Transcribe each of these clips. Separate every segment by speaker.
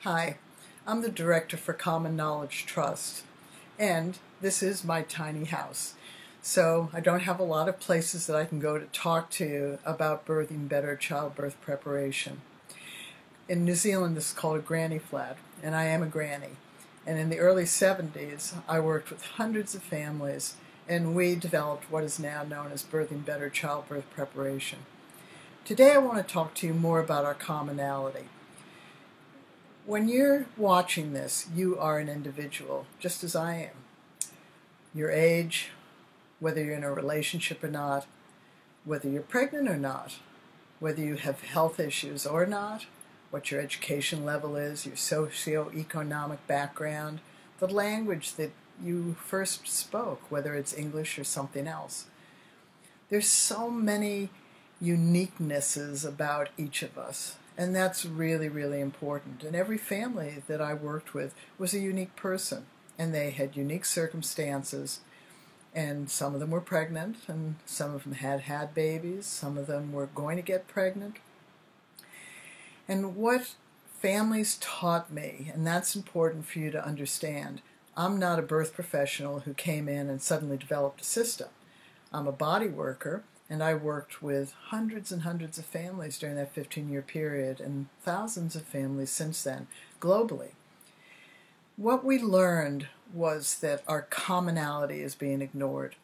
Speaker 1: Hi, I'm the director for Common Knowledge Trust, and this is my tiny house. So I don't have a lot of places that I can go to talk to you about birthing better childbirth preparation. In New Zealand, this is called a granny flat, and I am a granny. And in the early 70s, I worked with hundreds of families, and we developed what is now known as birthing better childbirth preparation. Today I want to talk to you more about our commonality. When you're watching this, you are an individual, just as I am. Your age, whether you're in a relationship or not, whether you're pregnant or not, whether you have health issues or not, what your education level is, your socioeconomic background, the language that you first spoke, whether it's English or something else. There's so many uniquenesses about each of us. And that's really, really important. And every family that I worked with was a unique person. And they had unique circumstances. And some of them were pregnant, and some of them had babies. Some of them were going to get pregnant. And what families taught me, and that's important for you to understand, I'm not a birth professional who came in and suddenly developed a system. I'm a body worker. And I worked with hundreds and hundreds of families during that 15-year period and thousands of families since then, globally. What we learned was that our commonality is being ignored.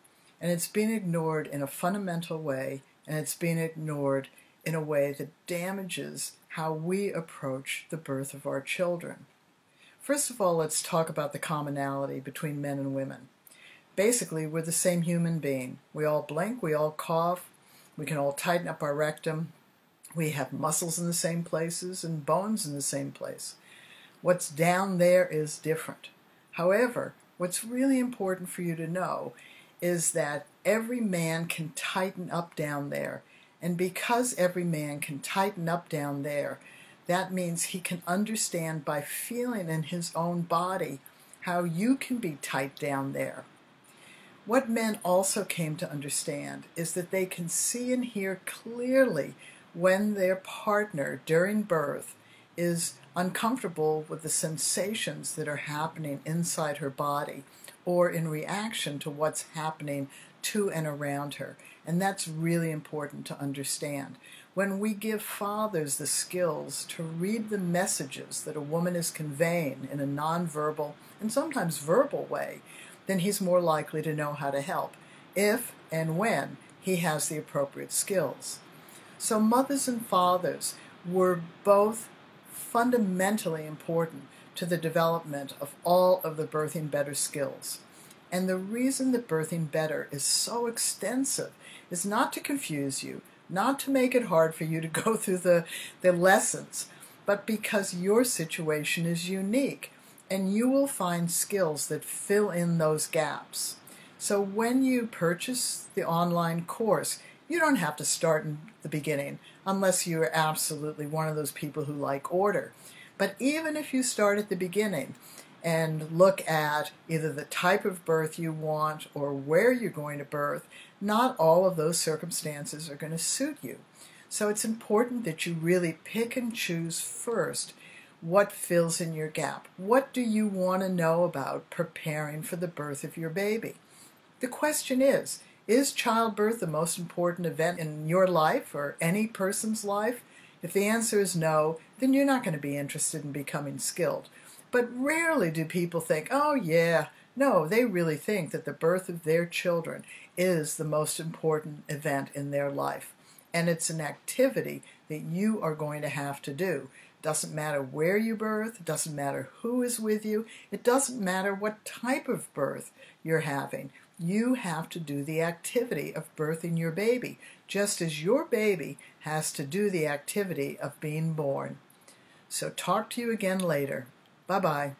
Speaker 1: And it's being ignored in a fundamental way, and it's being ignored in a way that damages how we approach the birth of our children. First of all, let's talk about the commonality between men and women. Basically, we're the same human being. We all blink, we all cough, we can all tighten up our rectum. We have muscles in the same places and bones in the same place. What's down there is different. However, what's really important for you to know is that every man can tighten up down there. And because every man can tighten up down there, that means he can understand by feeling in his own body how you can be tight down there. What men also came to understand is that they can see and hear clearly when their partner during birth is uncomfortable with the sensations that are happening inside her body or in reaction to what's happening to and around her. And that's really important to understand. When we give fathers the skills to read the messages that a woman is conveying in a nonverbal and sometimes verbal way, then he's more likely to know how to help, if and when he has the appropriate skills. So mothers and fathers were both fundamentally important to the development of all of the Birthing Better skills. And the reason that Birthing Better is so extensive is not to confuse you, not to make it hard for you to go through the lessons, but because your situation is unique. And you will find skills that fill in those gaps. So when you purchase the online course, you don't have to start in the beginning unless you're absolutely one of those people who like order. But even if you start at the beginning and look at either the type of birth you want or where you're going to birth, not all of those circumstances are going to suit you. So it's important that you really pick and choose first what fills in your gap. What do you want to know about preparing for the birth of your baby? The question is childbirth the most important event in your life or any person's life? If the answer is no, then you're not going to be interested in becoming skilled. But rarely do people think, oh yeah, no, they really think that the birth of their children is the most important event in their life. And it's an activity that you are going to have to do. Doesn't matter where you birth, it doesn't matter who is with you, it doesn't matter what type of birth you're having. You have to do the activity of birthing your baby, just as your baby has to do the activity of being born. So talk to you again later. Bye-bye.